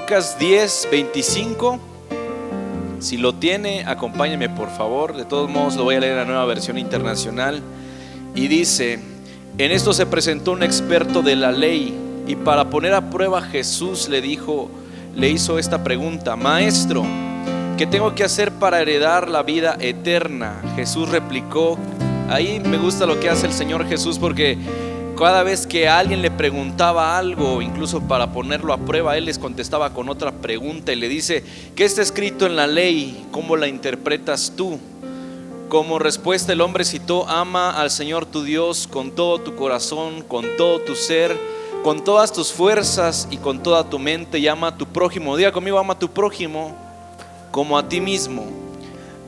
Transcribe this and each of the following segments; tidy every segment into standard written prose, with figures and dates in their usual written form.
Lucas 10:25. Si lo tiene, acompáñeme por favor. De todos modos lo voy a leer en la Nueva Versión Internacional. Y dice: en esto se presentó un experto de la ley, y para poner a prueba Jesús le hizo esta pregunta: Maestro, ¿qué tengo que hacer para heredar la vida eterna? Jesús replicó. Ahí me gusta lo que hace el Señor Jesús, porque cada vez que alguien le preguntaba algo, incluso para ponerlo a prueba, Él les contestaba con otra pregunta y le dice: ¿qué está escrito en la ley? ¿Cómo la interpretas tú? Como respuesta el hombre citó: ama al Señor tu Dios con todo tu corazón, con todo tu ser, con todas tus fuerzas y con toda tu mente, y ama a tu prójimo. Diga conmigo: ama a tu prójimo como a ti mismo.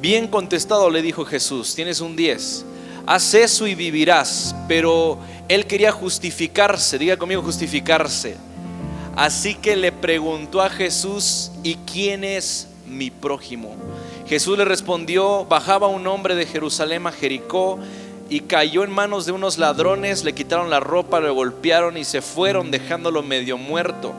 Bien contestado, le dijo Jesús, tienes un 10. Haz eso y vivirás. Pero él quería justificarse. Diga conmigo: justificarse. Así que le preguntó a Jesús: ¿y quién es mi prójimo? Jesús le respondió: bajaba un hombre de Jerusalén a Jericó y cayó en manos de unos ladrones, le quitaron la ropa, le golpearon y se fueron, dejándolo medio muerto.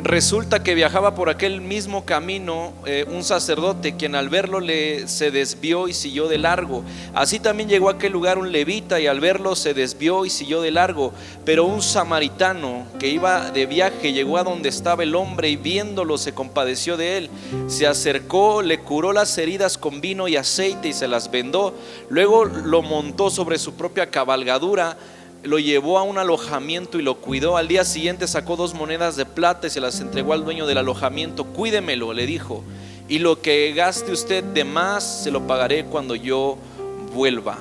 Resulta que viajaba por aquel mismo camino un sacerdote, quien al verlo se desvió y siguió de largo. Así también llegó a aquel lugar un levita, y al verlo se desvió y siguió de largo. Pero un samaritano que iba de viaje llegó a donde estaba el hombre, y viéndolo se compadeció de él. Se acercó, le curó las heridas con vino y aceite y se las vendó. Luego lo montó sobre su propia cabalgadura, lo llevó a un alojamiento y lo cuidó. Al día siguiente sacó 2 monedas de plata y se las entregó al dueño del alojamiento. Cuídemelo, le dijo, y lo que gaste usted de más se lo pagaré cuando yo vuelva.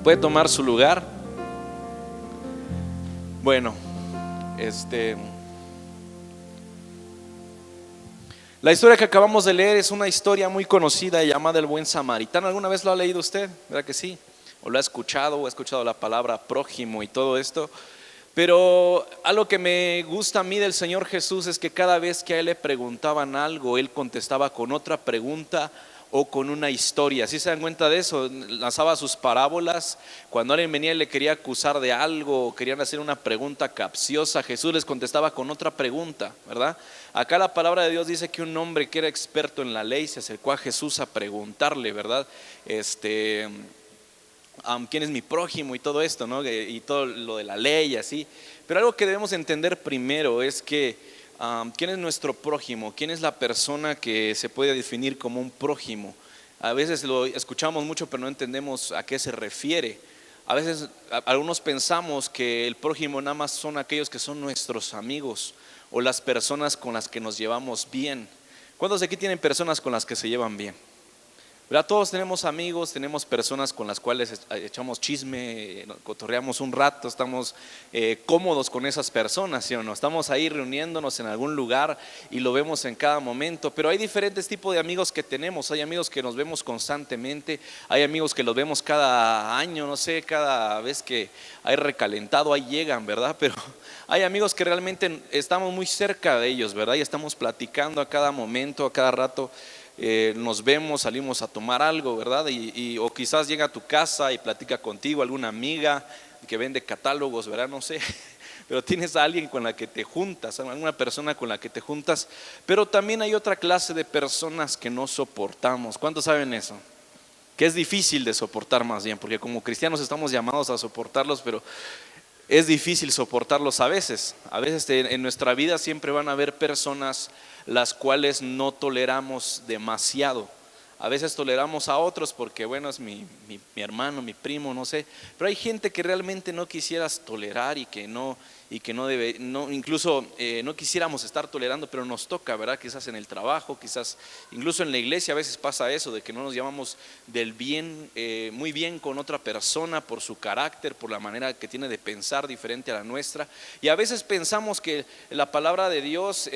¿Puede tomar su lugar? Bueno, la historia que acabamos de leer es una historia muy conocida llamada El Buen Samaritano. ¿Alguna vez lo ha leído usted? ¿Verdad que sí? O lo ha escuchado, o ha escuchado la palabra prójimo y todo esto. Pero algo que me gusta a mí del Señor Jesús es que cada vez que a Él le preguntaban algo, Él contestaba con otra pregunta o con una historia. ¿Sí se dan cuenta de eso? Lanzaba sus parábolas. Cuando alguien venía y le quería acusar de algo, o querían hacer una pregunta capciosa, Jesús les contestaba con otra pregunta, ¿verdad? Acá la palabra de Dios dice que un hombre que era experto en la ley se acercó a Jesús a preguntarle, ¿verdad? ¿Quién es mi prójimo? Y todo esto, ¿no? Y todo lo de la ley y así. Pero algo que debemos entender primero es que ¿quién es nuestro prójimo? ¿Quién es la persona que se puede definir como un prójimo? A veces lo escuchamos mucho, pero no entendemos a qué se refiere. A veces algunos pensamos que el prójimo nada más son aquellos que son nuestros amigos o las personas con las que nos llevamos bien. ¿Cuántos de aquí tienen personas con las que se llevan bien? ¿Verdad? Todos tenemos amigos, tenemos personas con las cuales echamos chisme, cotorreamos un rato, estamos cómodos con esas personas, ¿sí o no? Estamos ahí reuniéndonos en algún lugar y lo vemos en cada momento. Pero hay diferentes tipos de amigos que tenemos. Hay amigos que nos vemos constantemente, hay amigos que los vemos cada año, no sé, cada vez que hay recalentado, ahí llegan, ¿verdad? Pero hay amigos que realmente estamos muy cerca de ellos, ¿verdad? Y estamos platicando a cada momento, a cada rato. Nos vemos, salimos a tomar algo, ¿verdad? O quizás llega a tu casa y platica contigo alguna amiga que vende catálogos, ¿verdad? No sé, pero tienes a alguien con la que te juntas, alguna persona con la que te juntas. Pero también hay otra clase de personas que no soportamos. ¿Cuántos saben eso? Que es difícil de soportar, más bien, porque como cristianos estamos llamados a soportarlos, pero es difícil soportarlos a veces. A veces en nuestra vida siempre van a haber personas las cuales no toleramos demasiado. A veces toleramos a otros porque bueno, es mi hermano, mi primo, no sé. Pero hay gente que realmente no quisieras tolerar y que no debe, no, incluso no quisiéramos estar tolerando, pero nos toca, ¿verdad? Quizás en el trabajo, quizás incluso en la iglesia a veces pasa eso, de que no nos llevamos del bien, muy bien con otra persona por su carácter, por la manera que tiene de pensar diferente a la nuestra. Y a veces pensamos que la palabra de Dios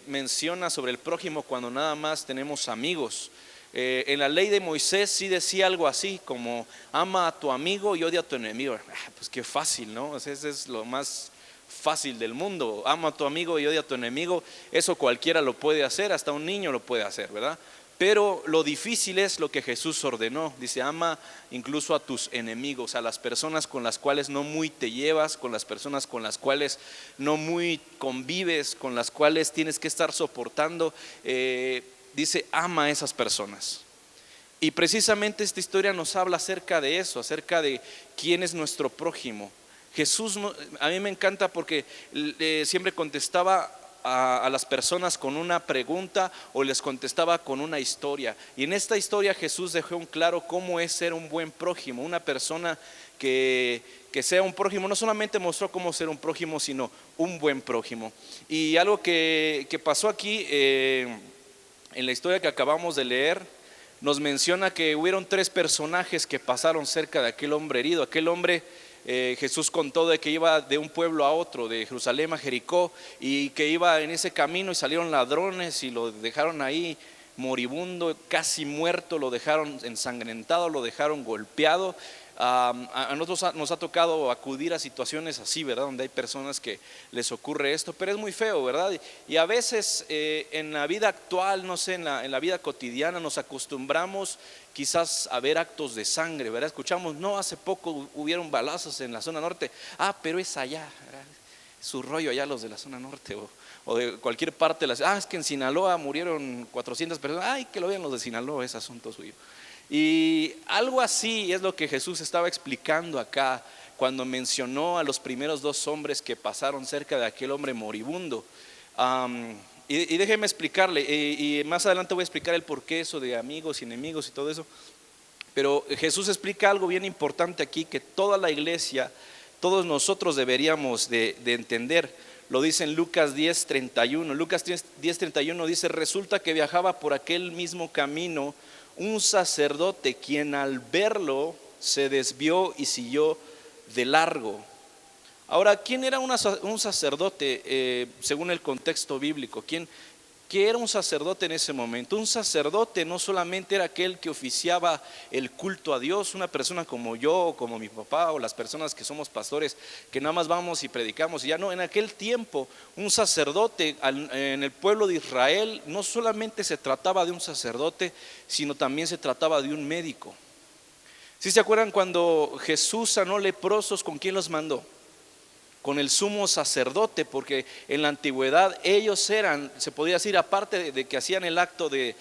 menciona sobre el prójimo cuando nada más tenemos amigos. En la ley de Moisés sí decía algo así como: ama a tu amigo y odia a tu enemigo. Pues qué fácil, ¿no? Ese es lo más fácil del mundo. Ama a tu amigo y odia a tu enemigo. Eso cualquiera lo puede hacer, hasta un niño lo puede hacer, ¿verdad? Pero lo difícil es lo que Jesús ordenó. Dice, ama incluso a tus enemigos, a las personas con las cuales no muy te llevas, con las personas con las cuales no muy convives, con las cuales tienes que estar soportando. Dice, ama a esas personas. Y precisamente esta historia nos habla acerca de eso, acerca de quién es nuestro prójimo. Jesús, a mí me encanta porque siempre contestaba a las personas con una pregunta o les contestaba con una historia. Y en esta historia Jesús dejó en claro cómo es ser un buen prójimo, una persona que sea un prójimo. No solamente mostró cómo ser un prójimo, sino un buen prójimo. Y algo que pasó aquí en la historia que acabamos de leer, nos menciona que hubieron 3 personajes que pasaron cerca de aquel hombre herido. Aquel hombre, Jesús contó de que iba de un pueblo a otro, de Jerusalén a Jericó, y que iba en ese camino y salieron ladrones y lo dejaron ahí moribundo, casi muerto, lo dejaron ensangrentado, lo dejaron golpeado. A nosotros nos ha tocado acudir a situaciones así, ¿verdad? Donde hay personas que les ocurre esto, pero es muy feo, ¿verdad? Y a veces en la vida actual, no sé, en la vida cotidiana nos acostumbramos quizás a ver actos de sangre, ¿verdad? Escuchamos, no, hace poco hubieron balazos en la zona norte. Pero es allá, ¿verdad? Su rollo allá los de la zona norte o de cualquier parte. Es que en Sinaloa murieron 400 personas. Que lo vean los de Sinaloa, es asunto suyo. Y algo así es lo que Jesús estaba explicando acá cuando mencionó a los primeros 2 hombres que pasaron cerca de aquel hombre moribundo. Y déjeme explicarle, y más adelante voy a explicar el porqué eso de amigos y enemigos y todo eso. Pero Jesús explica algo bien importante aquí que toda la iglesia, todos nosotros deberíamos de entender. Lo dice en Lucas 10:31. Lucas 10:31 dice, resulta que viajaba por aquel mismo camino un sacerdote, quien al verlo se desvió y siguió de largo. Ahora, ¿quién era un sacerdote según el contexto bíblico? ¿Qué era un sacerdote en ese momento? Un sacerdote no solamente era aquel que oficiaba el culto a Dios, una persona como yo, como mi papá o las personas que somos pastores, que nada más vamos y predicamos y ya no. En aquel tiempo un sacerdote en el pueblo de Israel no solamente se trataba de un sacerdote, sino también se trataba de un médico. ¿Sí se acuerdan cuando Jesús sanó leprosos? ¿Con quién los mandó? Con el sumo sacerdote, porque en la antigüedad ellos eran, se podría decir, aparte de que hacían el acto de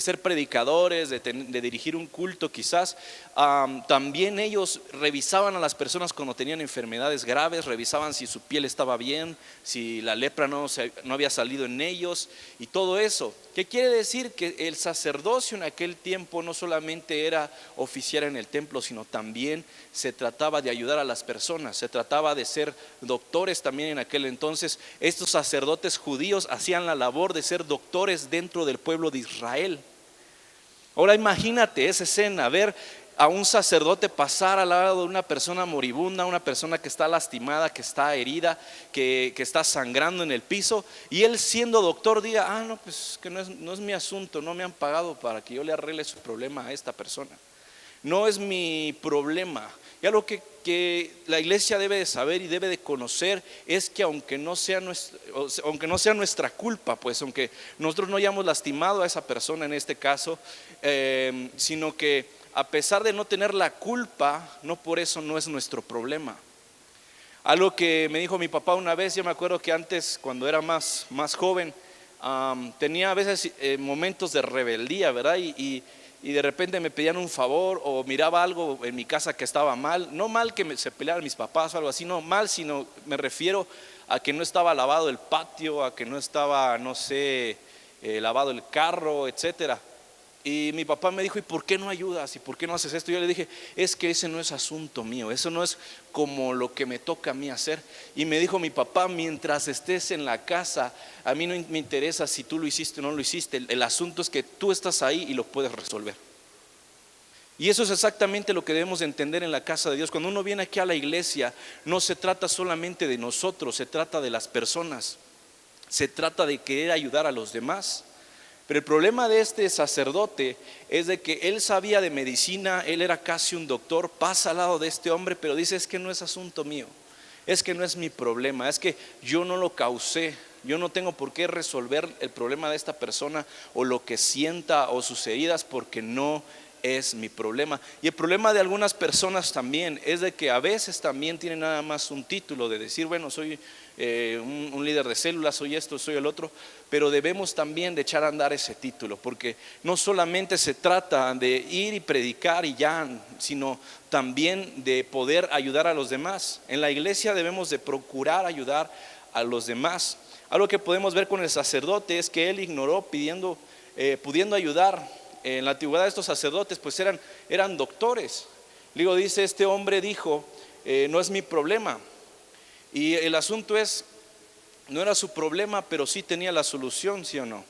ser predicadores, de dirigir un culto quizás, también ellos revisaban a las personas cuando tenían enfermedades graves, revisaban si su piel estaba bien, si la lepra no había salido en ellos y todo eso. ¿Qué quiere decir? Que el sacerdocio en aquel tiempo no solamente era oficiar en el templo, sino también se trataba de ayudar a las personas, se trataba de ser doctores también en aquel entonces. Estos sacerdotes judíos hacían la labor de ser doctores dentro del pueblo de Israel. Ahora imagínate esa escena, ver a un sacerdote pasar al lado de una persona moribunda, una persona que está lastimada, que está herida, que está sangrando en el piso, y él siendo doctor diga, no, pues que no es mi asunto, no me han pagado para que yo le arregle su problema a esta persona. No es mi problema. Y algo que la iglesia debe de saber y debe de conocer es que aunque no sea nuestra culpa, pues aunque nosotros no hayamos lastimado a esa persona en este caso, sino que a pesar de no tener la culpa, no por eso no es nuestro problema. Algo que me dijo mi papá una vez, yo me acuerdo que antes cuando era más joven, tenía a veces momentos de rebeldía, ¿verdad? Y de repente me pedían un favor o miraba algo en mi casa que estaba mal. No mal que se pelearan mis papás o algo así, no mal, sino me refiero a que no estaba lavado el patio, a que no estaba, no sé, lavado el carro, etcétera. Y mi papá me dijo, ¿y por qué no ayudas? ¿Y por qué no haces esto? Yo le dije, es que ese no es asunto mío, eso no es como lo que me toca a mí hacer. Y me dijo mi papá, mientras estés en la casa, a mí no me interesa si tú lo hiciste o no lo hiciste, el asunto es que tú estás ahí y lo puedes resolver. Y eso es exactamente lo que debemos entender en la casa de Dios. Cuando uno viene aquí a la iglesia, no se trata solamente de nosotros, se trata de las personas, se trata de querer ayudar a los demás. Pero el problema de este sacerdote es de que él sabía de medicina, él era casi un doctor, pasa al lado de este hombre, pero dice, es que no es asunto mío, es que no es mi problema, es que yo no lo causé, Yo no tengo por qué resolver el problema de esta persona o lo que sienta o sus heridas, porque no es mi problema. Y el problema de algunas personas también es de que a veces también tienen nada más un título de decir, bueno, soy un líder de células, soy esto, soy el otro, pero debemos también de echar a andar ese título, porque no solamente se trata de ir y predicar y ya, sino también de poder ayudar a los demás. En la iglesia debemos de procurar ayudar a los demás. Algo que podemos ver con el sacerdote es que él ignoró pudiendo ayudar. En la antigüedad estos sacerdotes pues eran doctores. Luego dice, este hombre dijo, no es mi problema. Y el asunto es, no era su problema, pero sí tenía la solución, ¿sí o no?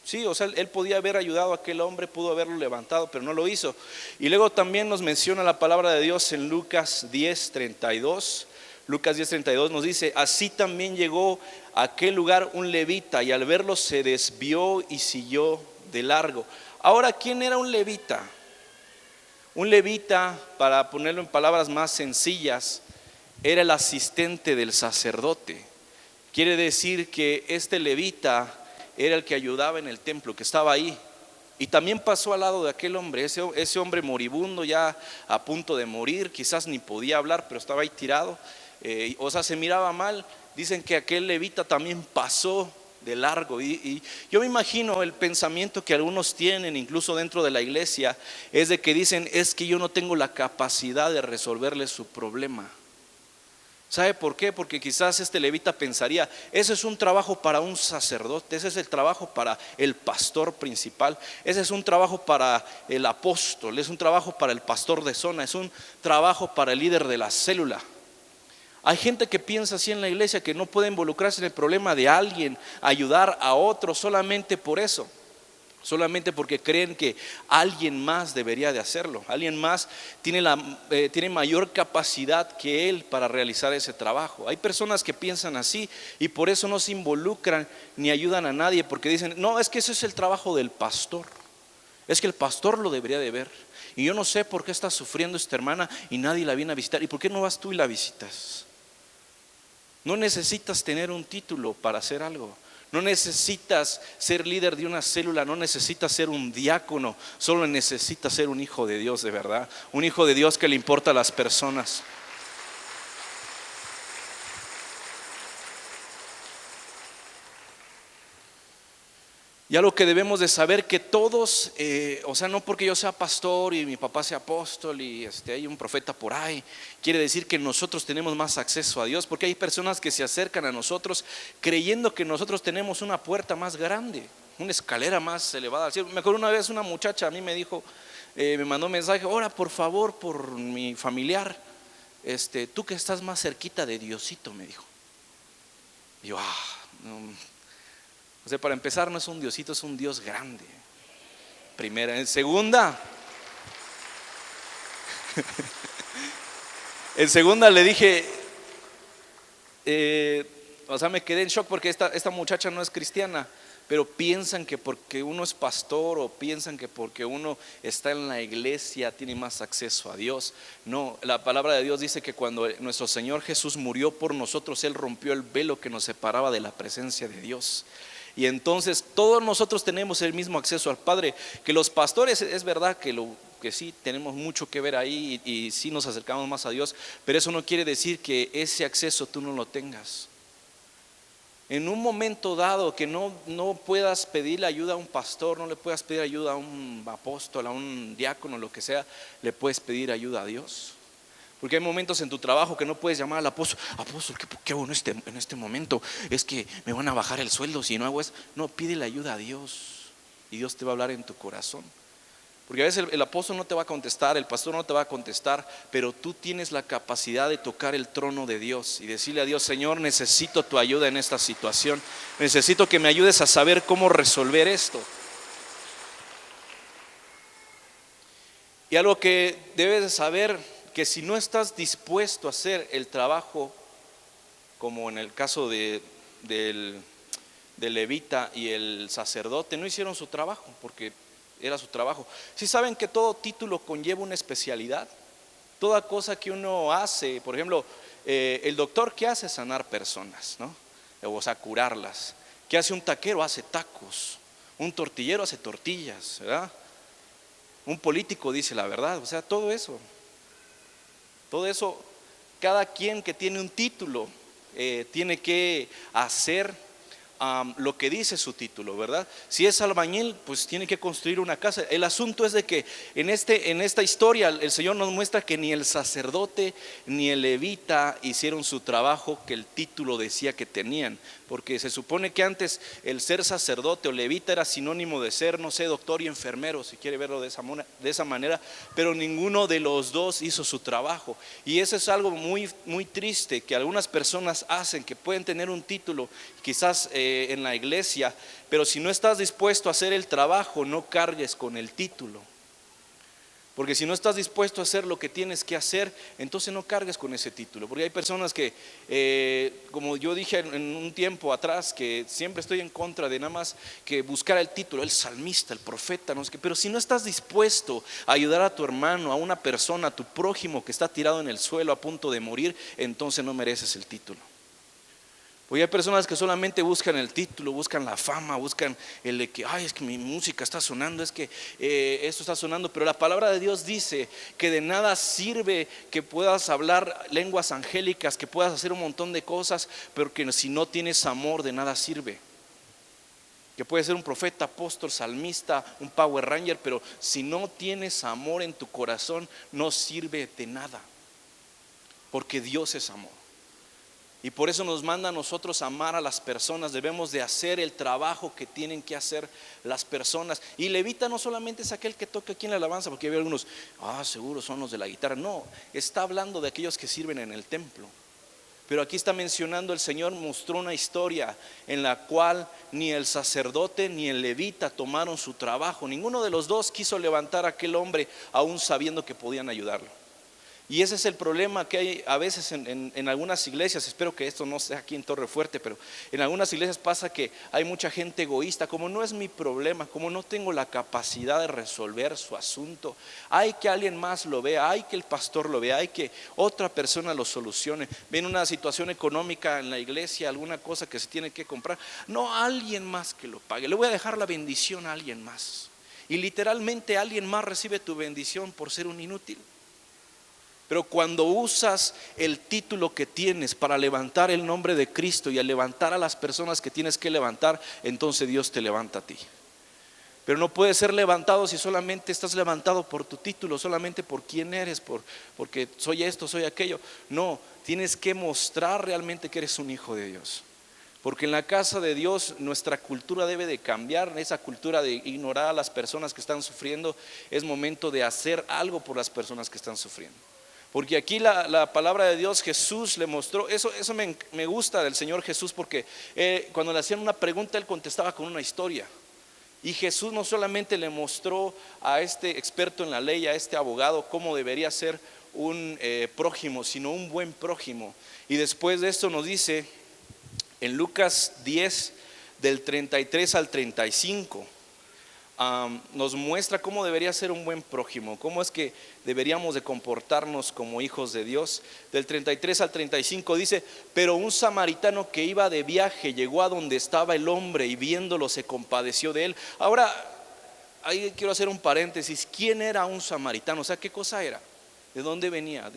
Sí, o sea, él podía haber ayudado a aquel hombre, pudo haberlo levantado, pero no lo hizo. Y luego también nos menciona la palabra de Dios en Lucas 10:32. Lucas 10:32 nos dice, así también llegó a aquel lugar un levita, y al verlo se desvió y siguió de largo. Ahora, ¿quién era un levita? Un levita, para ponerlo en palabras más sencillas, era el asistente del sacerdote. Quiere decir que este levita era el que ayudaba en el templo, que estaba ahí. Y también pasó al lado de aquel hombre, ese hombre moribundo, ya a punto de morir, quizás ni podía hablar, pero estaba ahí tirado, o sea, se miraba mal. Dicen que aquel levita también pasó de largo, y yo me imagino el pensamiento que algunos tienen, incluso dentro de la iglesia, es de que dicen, es que yo no tengo la capacidad de resolverle su problema. ¿Sabe por qué? Porque quizás este levita pensaría, ese es un trabajo para un sacerdote, ese es el trabajo para el pastor principal, ese es un trabajo para el apóstol, es un trabajo para el pastor de zona, es un trabajo para el líder de la célula. Hay gente que piensa así en la iglesia, que no puede involucrarse en el problema de alguien, ayudar a otro solamente por eso. Solamente porque creen que alguien más debería de hacerlo. Alguien más tiene mayor capacidad que él para realizar ese trabajo. Hay personas que piensan así y por eso no se involucran ni ayudan a nadie, porque dicen, no, es que ese es el trabajo del pastor. Es que el pastor lo debería de ver. Y yo no sé por qué está sufriendo esta hermana y nadie la viene a visitar. ¿Y por qué no vas tú y la visitas? No necesitas tener un título para hacer algo. No necesitas ser líder de una célula, no necesitas ser un diácono, solo necesitas ser un hijo de Dios de verdad, un hijo de Dios que le importa a las personas. Y algo que debemos de saber, que todos, o sea, no porque yo sea pastor y mi papá sea apóstol y hay un profeta por ahí, quiere decir que nosotros tenemos más acceso a Dios, porque hay personas que se acercan a nosotros creyendo que nosotros tenemos una puerta más grande, una escalera más elevada al cielo. Me acuerdo una vez una muchacha a mí me dijo, me mandó un mensaje, ora por favor por mi familiar, tú que estás más cerquita de Diosito, me dijo. Y yo, no. O sea, para empezar, no es un Diosito, es un Dios grande. Primera. En segunda le dije, o sea, me quedé en shock porque esta muchacha no es cristiana, pero piensan que porque uno es pastor o piensan que porque uno está en la iglesia tiene más acceso a Dios. No, la palabra de Dios dice que cuando nuestro Señor Jesús murió por nosotros, Él rompió el velo que nos separaba de la presencia de Dios. Y entonces todos nosotros tenemos el mismo acceso al Padre. Que los pastores, es verdad que sí tenemos mucho que ver ahí y sí nos acercamos más a Dios, pero eso no quiere decir que ese acceso tú no lo tengas. En un momento dado que no puedas pedirle ayuda a un pastor, no le puedas pedir ayuda a un apóstol, a un diácono, lo que sea, le puedes pedir ayuda a Dios. Porque hay momentos en tu trabajo que no puedes llamar al apóstol, ¿qué hago en este momento? Es que me van a bajar el sueldo si no hago eso. No, pídele ayuda a Dios y Dios te va a hablar en tu corazón. Porque a veces el apóstol no te va a contestar, el pastor no te va a contestar, pero tú tienes la capacidad de tocar el trono de Dios y decirle a Dios, Señor, necesito tu ayuda en esta situación, necesito que me ayudes a saber cómo resolver esto. Y algo que debes de saber, que si no estás dispuesto a hacer el trabajo, como en el caso del levita y el sacerdote, no hicieron su trabajo porque era su trabajo. Si saben que todo título conlleva una especialidad, toda cosa que uno hace, por ejemplo, el doctor, ¿qué hace? Sanar personas, ¿no? o sea, curarlas. ¿Qué hace un taquero? Hace tacos. Un tortillero hace tortillas, ¿verdad? Un político dice la verdad, o sea, todo eso, cada quien que tiene un título tiene que hacer lo que dice su título, ¿verdad? Si es albañil, pues tiene que construir una casa. El asunto es de que en esta historia el Señor nos muestra que ni el sacerdote ni el levita hicieron su trabajo que el título decía que tenían, porque se supone que antes el ser sacerdote o levita era sinónimo de ser, no sé, doctor y enfermero, si quiere verlo de esa manera, pero ninguno de los dos hizo su trabajo. Y eso es algo muy, muy triste que algunas personas hacen, que pueden tener un título quizás en la iglesia, pero si no estás dispuesto a hacer el trabajo, no cargues con el título. Porque si no estás dispuesto a hacer lo que tienes que hacer, entonces no cargues con ese título. Porque hay personas que, como yo dije en un tiempo atrás, que siempre estoy en contra de nada más que buscar el título, el salmista, el profeta, no sé qué. Pero si no estás dispuesto a ayudar a tu hermano, a una persona, a tu prójimo que está tirado en el suelo a punto de morir, entonces no mereces el título. Porque hay personas que solamente buscan el título, buscan la fama, buscan el de que, ay, es que mi música está sonando, es que esto está sonando. Pero la palabra de Dios dice que de nada sirve que puedas hablar lenguas angélicas, que puedas hacer un montón de cosas, pero que si no tienes amor, de nada sirve. Que puedes ser un profeta, apóstol, salmista, un Power Ranger, pero si no tienes amor en tu corazón, no sirve de nada. Porque Dios es amor. Y por eso nos manda a nosotros amar a las personas. Debemos de hacer el trabajo que tienen que hacer las personas. Y levita no solamente es aquel que toca aquí en la alabanza, porque hay algunos, seguro son los de la guitarra. No, está hablando de aquellos que sirven en el templo. Pero aquí está mencionando, el Señor mostró una historia en la cual ni el sacerdote ni el levita tomaron su trabajo. Ninguno de los dos quiso levantar a aquel hombre aún sabiendo que podían ayudarlo. Y ese es el problema que hay a veces en algunas iglesias. Espero que esto no sea aquí en Torre Fuerte, pero en algunas iglesias pasa que hay mucha gente egoísta. Como no es mi problema, como no tengo la capacidad de resolver su asunto, hay que alguien más lo vea, hay que el pastor lo vea, hay que otra persona lo solucione. Ven una situación económica en la iglesia, alguna cosa que se tiene que comprar, no, alguien más que lo pague. Le voy a dejar la bendición a alguien más. Y literalmente alguien más recibe tu bendición por ser un inútil. Pero cuando usas el título que tienes para levantar el nombre de Cristo y a levantar a las personas que tienes que levantar, entonces Dios te levanta a ti. Pero no puedes ser levantado si solamente estás levantado por tu título, solamente por quién eres, porque soy esto, soy aquello. No, tienes que mostrar realmente que eres un hijo de Dios. Porque en la casa de Dios nuestra cultura debe de cambiar. Esa cultura de ignorar a las personas que están sufriendo, es momento de hacer algo por las personas que están sufriendo. Porque aquí la palabra de Dios, Jesús le mostró, eso me gusta del Señor Jesús, porque cuando le hacían una pregunta, Él contestaba con una historia. Y Jesús no solamente le mostró a este experto en la ley, a este abogado, cómo debería ser un prójimo, sino un buen prójimo. Y después de esto nos dice en Lucas 10, del 33 al 35, nos muestra cómo debería ser un buen prójimo, cómo es que deberíamos de comportarnos como hijos de Dios. Del 33 al 35 dice: pero un samaritano que iba de viaje llegó a donde estaba el hombre y viéndolo se compadeció de él. Ahora, ahí quiero hacer un paréntesis. ¿Quién era un samaritano? O sea, ¿qué cosa era? ¿De dónde venía?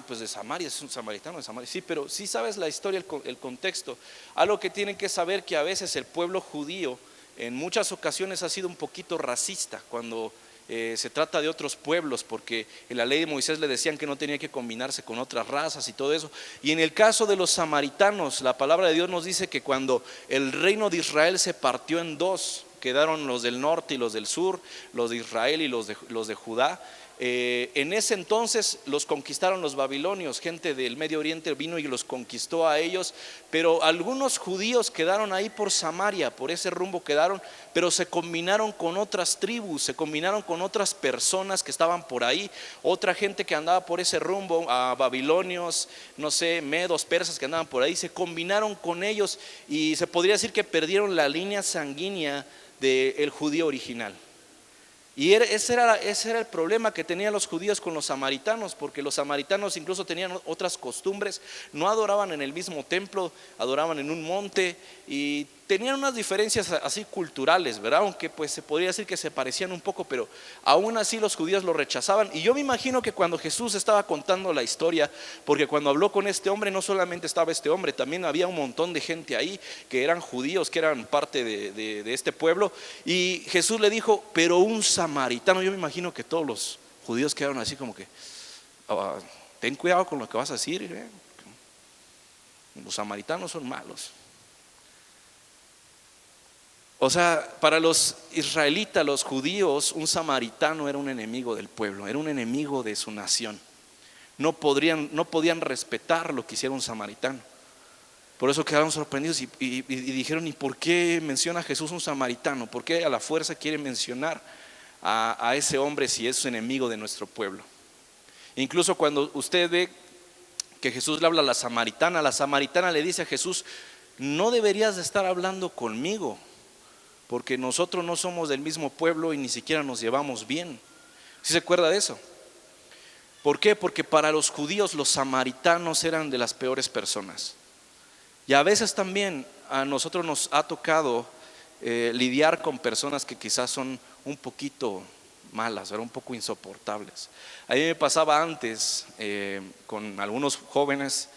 Pues de Samaria, es un samaritano de Samaria. Sí, pero sí sabes la historia, el contexto. Algo que tienen que saber, que a veces el pueblo judío en muchas ocasiones ha sido un poquito racista cuando se trata de otros pueblos, porque en la ley de Moisés le decían que no tenía que combinarse con otras razas y todo eso. Y en el caso de los samaritanos, la palabra de Dios nos dice que cuando el reino de Israel se partió en dos, quedaron los del norte y los del sur, los de Israel y los de Judá. En ese entonces los conquistaron los babilonios, gente del Medio Oriente vino y los conquistó a ellos, pero algunos judíos quedaron ahí por Samaria, por ese rumbo quedaron, pero se combinaron con otras tribus, se combinaron con otras personas que estaban por ahí, otra gente que andaba por ese rumbo, a babilonios, no sé, medos, persas que andaban por ahí, se combinaron con ellos y se podría decir que perdieron la línea sanguínea del judío original. Y ese era el problema que tenían los judíos con los samaritanos, porque los samaritanos incluso tenían otras costumbres, no adoraban en el mismo templo, adoraban en un monte y tenían unas diferencias así culturales, ¿verdad? Aunque pues se podría decir que se parecían un poco, pero aún así los judíos lo rechazaban. Y yo me imagino que cuando Jesús estaba contando la historia, porque cuando habló con este hombre no solamente estaba este hombre, también había un montón de gente ahí que eran judíos, que eran parte de este pueblo, y Jesús le dijo, pero un samaritano. Yo me imagino que todos los judíos quedaron así como que, ten cuidado con lo que vas a decir, los samaritanos son malos. O sea, para los israelitas, los judíos, un samaritano era un enemigo del pueblo, era un enemigo de su nación. No podían respetar lo que hiciera un samaritano. Por eso quedaron sorprendidos y dijeron, ¿y por qué menciona Jesús un samaritano? ¿Por qué a la fuerza quiere mencionar a ese hombre si es enemigo de nuestro pueblo? Incluso cuando usted ve que Jesús le habla a la samaritana le dice a Jesús, no deberías de estar hablando conmigo, porque nosotros no somos del mismo pueblo y ni siquiera nos llevamos bien. ¿Sí se acuerda de eso? ¿Por qué? Porque para los judíos los samaritanos eran de las peores personas. Y a veces también a nosotros nos ha tocado lidiar con personas que quizás son un poquito malas, ¿verdad? Un poco insoportables. A mí me pasaba antes con algunos jóvenes,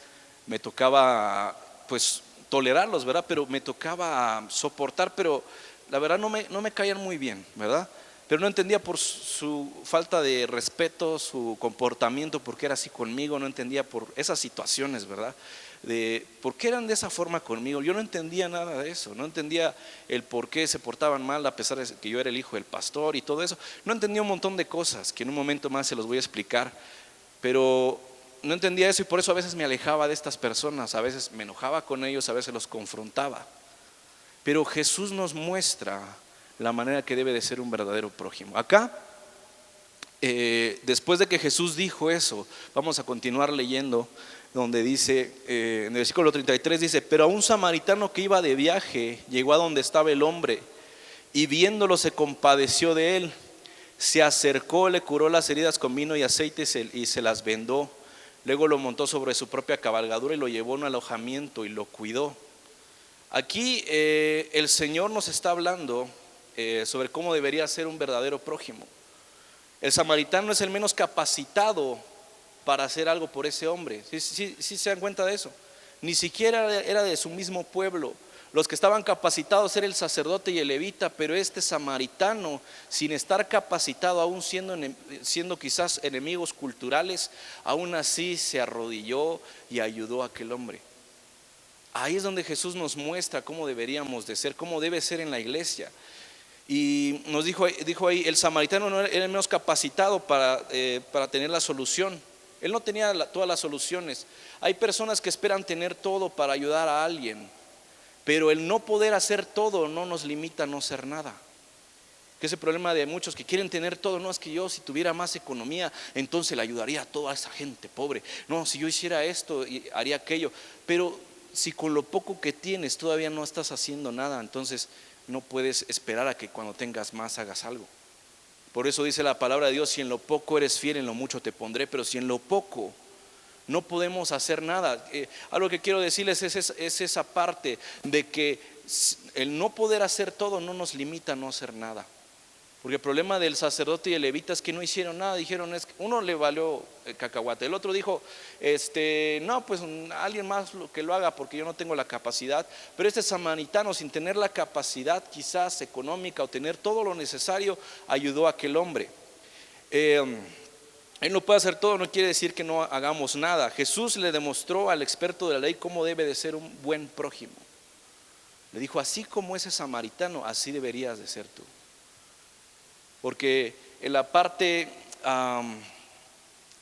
me tocaba pues tolerarlos, ¿verdad? Pero me tocaba soportar, pero la verdad no me caían muy bien, ¿verdad? Pero no entendía por su falta de respeto, su comportamiento, por qué era así conmigo, no entendía por esas situaciones, ¿verdad? De por qué eran de esa forma conmigo. Yo no entendía nada de eso, no entendía el por qué se portaban mal a pesar de que yo era el hijo del pastor y todo eso. No entendía un montón de cosas que en un momento más se los voy a explicar, pero no entendía eso y por eso a veces me alejaba de estas personas, a veces me enojaba con ellos, a veces los confrontaba. Pero Jesús nos muestra la manera que debe de ser un verdadero prójimo. Acá, después de que Jesús dijo eso, vamos a continuar leyendo, donde dice, en el versículo 33 dice, pero a un samaritano que iba de viaje, llegó a donde estaba el hombre, y viéndolo se compadeció de él, se acercó, le curó las heridas con vino y aceite y se las vendó. Luego lo montó sobre su propia cabalgadura y lo llevó a un alojamiento y lo cuidó. Aquí el Señor nos está hablando sobre cómo debería ser un verdadero prójimo. El samaritano es el menos capacitado para hacer algo por ese hombre. ¿Sí se dan cuenta de eso? Ni siquiera era de su mismo pueblo. Los que estaban capacitados era el sacerdote y el levita, pero este samaritano, sin estar capacitado, aún siendo quizás enemigos culturales, aún así se arrodilló y ayudó a aquel hombre. Ahí es donde Jesús nos muestra cómo deberíamos de ser, cómo debe ser en la iglesia. Y nos dijo ahí, el samaritano no era el menos capacitado para tener la solución. Él no tenía todas las soluciones. Hay personas que esperan tener todo para ayudar a alguien, pero el no poder hacer todo no nos limita a no hacer nada. Que ese problema de muchos que quieren tener todo, no es que yo si tuviera más economía, entonces le ayudaría a toda esa gente pobre. No, si yo hiciera esto, haría aquello. Pero si con lo poco que tienes todavía no estás haciendo nada, entonces no puedes esperar a que cuando tengas más hagas algo. Por eso dice la palabra de Dios, si en lo poco eres fiel, en lo mucho te pondré. Pero si en lo poco no podemos hacer nada, algo que quiero decirles es esa parte de que el no poder hacer todo no nos limita a no hacer nada. Porque el problema del sacerdote y el levita es que no hicieron nada. Dijeron, uno le valió cacahuate, el otro dijo, no, pues alguien más que lo haga porque yo no tengo la capacidad. Pero este samaritano, sin tener la capacidad quizás económica o tener todo lo necesario, ayudó a aquel hombre. Él no puede hacer todo, no quiere decir que no hagamos nada. Jesús le demostró al experto de la ley cómo debe de ser un buen prójimo. Le dijo, así como ese samaritano, así deberías de ser tú. Porque en la parte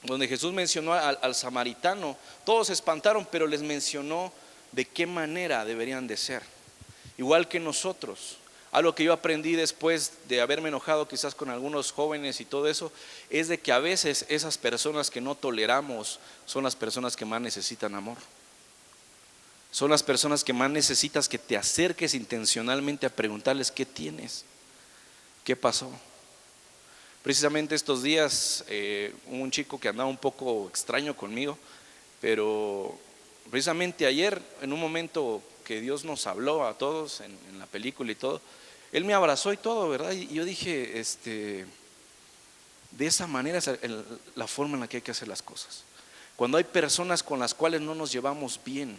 donde Jesús mencionó al samaritano, todos se espantaron, pero les mencionó de qué manera deberían de ser. Igual que nosotros. Algo que yo aprendí después de haberme enojado quizás con algunos jóvenes y todo eso, es de que a veces esas personas que no toleramos son las personas que más necesitan amor. Son las personas que más necesitas que te acerques intencionalmente a preguntarles qué tienes, qué pasó. Precisamente estos días hubo un chico que andaba un poco extraño conmigo, pero precisamente ayer, en un momento que Dios nos habló a todos en la película y todo, él me abrazó y todo, ¿verdad? Y yo dije, de esa manera es la forma en la que hay que hacer las cosas. Cuando hay personas con las cuales no nos llevamos bien,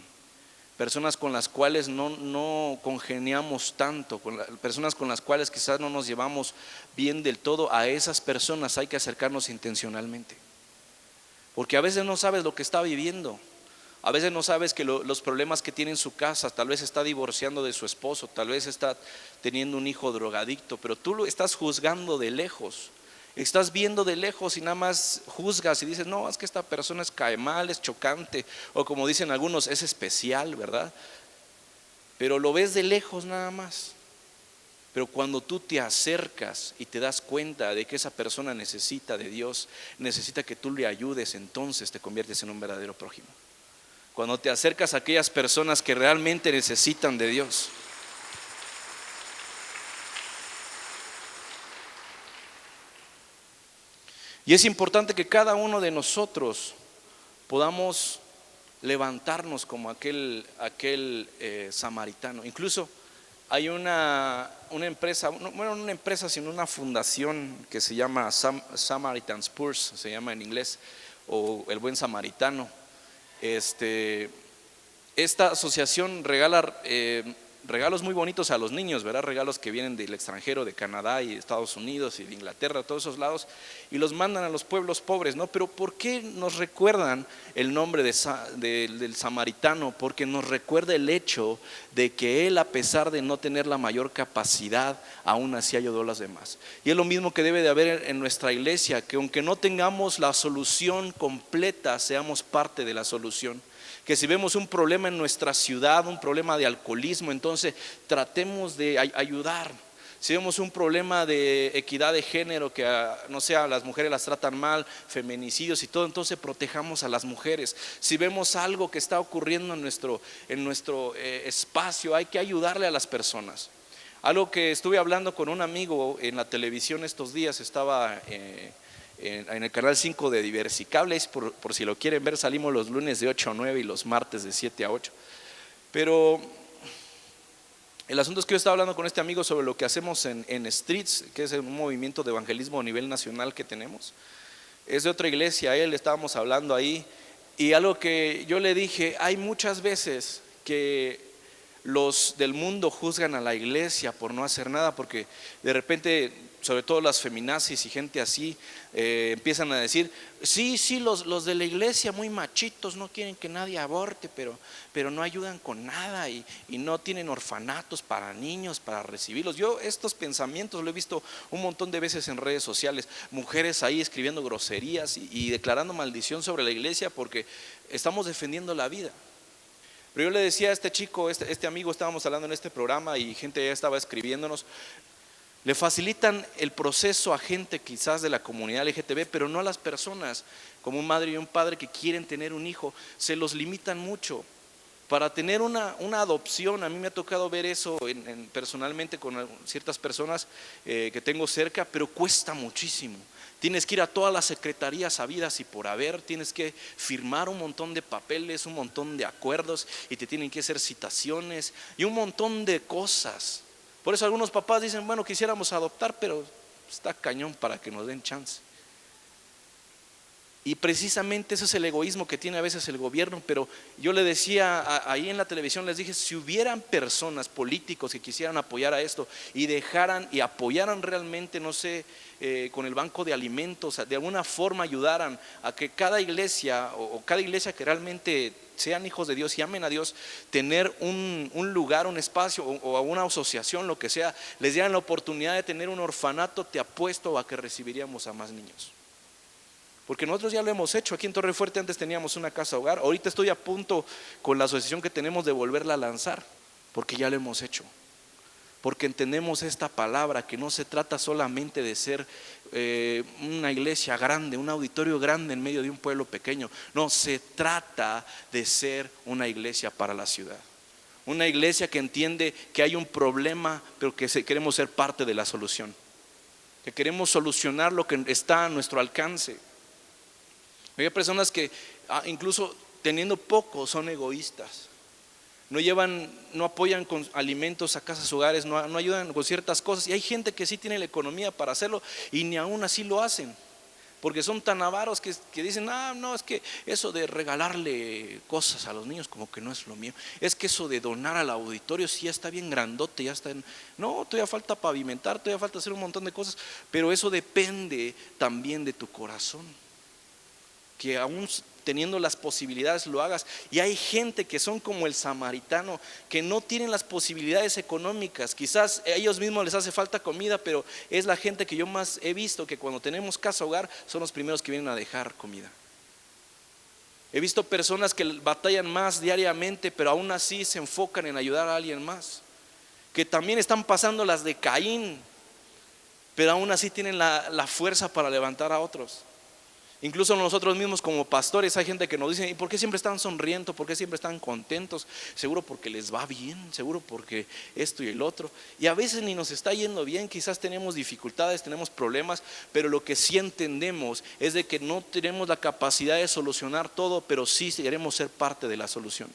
personas con las cuales no congeniamos tanto, personas con las cuales quizás no nos llevamos bien del todo, a esas personas hay que acercarnos intencionalmente. Porque a veces no sabes lo que está viviendo, a veces no sabes que los problemas que tiene en su casa, tal vez está divorciando de su esposo, tal vez está teniendo un hijo drogadicto, pero tú lo estás juzgando de lejos. Estás viendo de lejos y nada más juzgas y dices, no, es que esta persona cae mal, es chocante, o como dicen algunos, es especial, ¿verdad? Pero lo ves de lejos nada más. Pero cuando tú te acercas y te das cuenta de que esa persona necesita de Dios, necesita que tú le ayudes, entonces te conviertes en un verdadero prójimo. Cuando te acercas a aquellas personas que realmente necesitan de Dios. Y es importante que cada uno de nosotros podamos levantarnos como aquel samaritano. Incluso hay una empresa, bueno, no una empresa, sino una fundación que se llama Samaritan's Purse, se llama en inglés, o el buen samaritano. Esta asociación regala regalos muy bonitos a los niños, ¿verdad? Regalos que vienen del extranjero, de Canadá y Estados Unidos y de Inglaterra, todos esos lados, y los mandan a los pueblos pobres, ¿no? Pero ¿por qué nos recuerdan el nombre del samaritano? Porque nos recuerda el hecho de que él, a pesar de no tener la mayor capacidad, aún así ayudó a los demás. Y es lo mismo que debe de haber en nuestra iglesia, que aunque no tengamos la solución completa, seamos parte de la solución. Que si vemos un problema en nuestra ciudad, un problema de alcoholismo, entonces tratemos de ayudar. Si vemos un problema de equidad de género, que no sé, a las mujeres las tratan mal, feminicidios y todo, entonces protejamos a las mujeres. Si vemos algo que está ocurriendo en nuestro espacio, hay que ayudarle a las personas. Algo que estuve hablando con un amigo en la televisión estos días, estaba en el canal 5 de Diversicables, por si lo quieren ver, salimos los lunes de 8 a 9 y los martes de 7 a 8. Pero el asunto es que yo estaba hablando con este amigo sobre lo que hacemos en Streets, que es un movimiento de evangelismo a nivel nacional que tenemos. Es de otra iglesia, estábamos hablando ahí, y algo que yo le dije, hay muchas veces que los del mundo juzgan a la iglesia por no hacer nada, porque de repente, sobre todo las feminazis y gente así, empiezan a decir, sí, los de la iglesia muy machitos, no quieren que nadie aborte, pero no ayudan con nada y no tienen orfanatos para niños, para recibirlos. Yo estos pensamientos lo he visto un montón de veces en redes sociales, mujeres ahí escribiendo groserías y declarando maldición sobre la iglesia porque estamos defendiendo la vida. Pero yo le decía a este chico, este amigo, estábamos hablando en este programa y gente ya estaba escribiéndonos, le facilitan el proceso a gente quizás de la comunidad LGTB, pero no a las personas como un madre y un padre que quieren tener un hijo, se los limitan mucho. Para tener una adopción, a mí me ha tocado ver eso personalmente con ciertas personas que tengo cerca, pero cuesta muchísimo. Tienes que ir a todas las secretarías habidas y por haber, tienes que firmar un montón de papeles, un montón de acuerdos y te tienen que hacer citaciones y un montón de cosas. Por eso algunos papás dicen, bueno, quisiéramos adoptar, pero está cañón para que nos den chance. Y precisamente ese es el egoísmo que tiene a veces el gobierno. Pero yo le decía ahí en la televisión, les dije, si hubieran personas, políticos que quisieran apoyar a esto y dejaran y apoyaran realmente, no sé, con el banco de alimentos, de alguna forma ayudaran a que cada iglesia o cada iglesia que realmente sean hijos de Dios y amen a Dios, tener un lugar, un espacio o a una asociación, lo que sea, les dieran la oportunidad de tener un orfanato, te apuesto a que recibiríamos a más niños. Porque nosotros ya lo hemos hecho. Aquí en Torre Fuerte antes teníamos una casa hogar. Ahorita estoy a punto con la asociación que tenemos de volverla a lanzar, porque ya lo hemos hecho. Porque entendemos esta palabra, que no se trata solamente de ser una iglesia grande, un auditorio grande en medio de un pueblo pequeño. No, se trata de ser una iglesia para la ciudad. Una iglesia que entiende que hay un problema, pero que queremos ser parte de la solución. que queremos solucionar lo que está a nuestro alcance. Hay personas que incluso teniendo poco son egoístas. No apoyan con alimentos a casas hogares, no ayudan con ciertas cosas. Y hay gente que sí tiene la economía para hacerlo y ni aún así lo hacen. Porque son tan avaros que dicen, no, es que eso de regalarle cosas a los niños como que no es lo mío. Es que eso de donar al auditorio sí ya está bien grandote, ya está no, todavía falta pavimentar, todavía falta hacer un montón de cosas. Pero eso depende también de tu corazón, que aún teniendo las posibilidades lo hagas. Y hay gente que son como el samaritano, que no tienen las posibilidades económicas. Quizás a ellos mismos les hace falta comida, pero es la gente que yo más he visto que cuando tenemos casa hogar son los primeros que vienen a dejar comida. He visto personas que batallan más diariamente, pero aún así se enfocan en ayudar a alguien más, que también están pasando las de Caín, pero aún así tienen la fuerza para levantar a otros. Incluso nosotros mismos como pastores hay gente que nos dice, ¿y por qué siempre están sonriendo? ¿Por qué siempre están contentos? Seguro porque les va bien, seguro porque esto y el otro. Y a veces ni nos está yendo bien, quizás tenemos dificultades, tenemos problemas, pero lo que sí entendemos es de que no tenemos la capacidad de solucionar todo, pero sí queremos ser parte de la solución.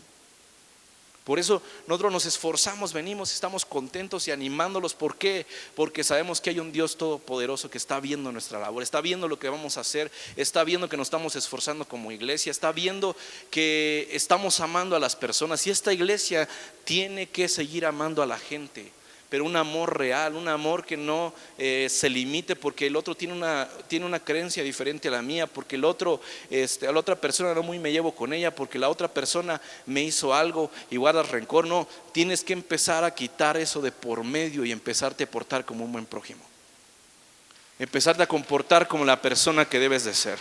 Por eso nosotros nos esforzamos, venimos, estamos contentos y animándolos. ¿Por qué? Porque sabemos que hay un Dios todopoderoso que está viendo nuestra labor, está viendo lo que vamos a hacer, está viendo que nos estamos esforzando como iglesia, está viendo que estamos amando a las personas. Y esta iglesia tiene que seguir amando a la gente, pero un amor real, un amor que no se limite porque el otro tiene una creencia diferente a la mía, porque a la otra persona no muy me llevo con ella, porque la otra persona me hizo algo y guardas rencor. No, tienes que empezar a quitar eso de por medio y empezarte a portar como un buen prójimo, empezarte a comportar como la persona que debes de ser.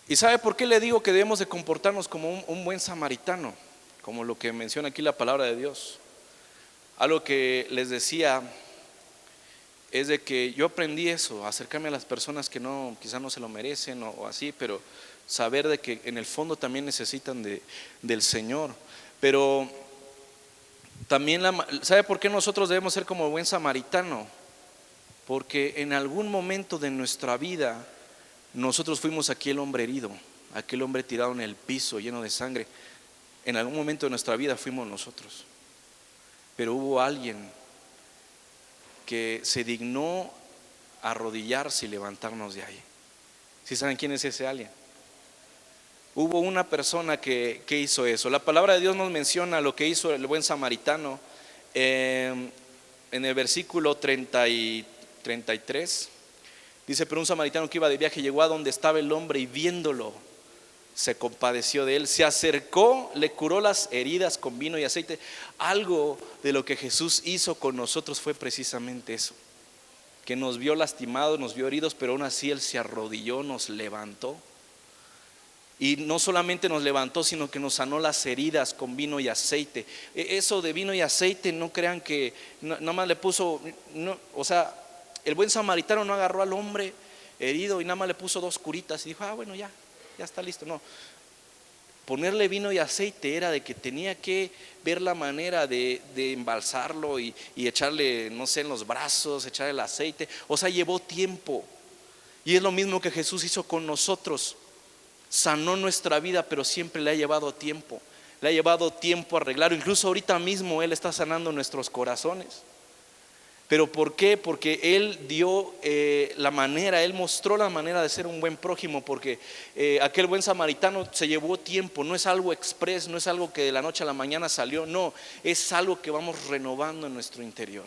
¿Y sabe por qué le digo que debemos de comportarnos como un buen samaritano? Como lo que menciona aquí la palabra de Dios. Algo que les decía es de que yo aprendí eso, acercarme a las personas que quizás no se lo merecen o así, pero saber de que en el fondo también necesitan del Señor. Pero también, ¿sabe por qué nosotros debemos ser como buen samaritano? Porque en algún momento de nuestra vida nosotros fuimos aquel hombre herido, aquel hombre tirado en el piso lleno de sangre. En algún momento de nuestra vida fuimos nosotros, pero hubo alguien que se dignó a arrodillarse y levantarnos de ahí. ¿Sí saben quién es ese alguien? Hubo una persona que hizo eso. La palabra de Dios nos menciona lo que hizo el buen samaritano en el versículo 30 y 33. Dice, pero un samaritano que iba de viaje llegó a donde estaba el hombre y viéndolo se compadeció de él, se acercó, le curó las heridas con vino y aceite. Algo de lo que Jesús hizo con nosotros fue precisamente eso, que nos vio lastimados, nos vio heridos, pero aún así Él se arrodilló, nos levantó. Y no solamente nos levantó, sino que nos sanó las heridas con vino y aceite. Eso de vino y aceite, no crean que nada más le puso, o sea, el buen samaritano no agarró al hombre herido y nada más le puso 2 curitas y dijo, bueno, ya está listo. No, ponerle vino y aceite era de que tenía que ver la manera de embalsarlo y echarle, no sé, en los brazos, echarle el aceite. O sea, llevó tiempo. Y es lo mismo que Jesús hizo con nosotros. Sanó nuestra vida, pero siempre le ha llevado tiempo. Le ha llevado tiempo arreglarlo. Incluso ahorita mismo Él está sanando nuestros corazones. ¿Pero por qué? Porque Él dio Él mostró la manera de ser un buen prójimo. Porque aquel buen samaritano se llevó tiempo. No es algo express, no es algo que de la noche a la mañana salió. No, es algo que vamos renovando en nuestro interior.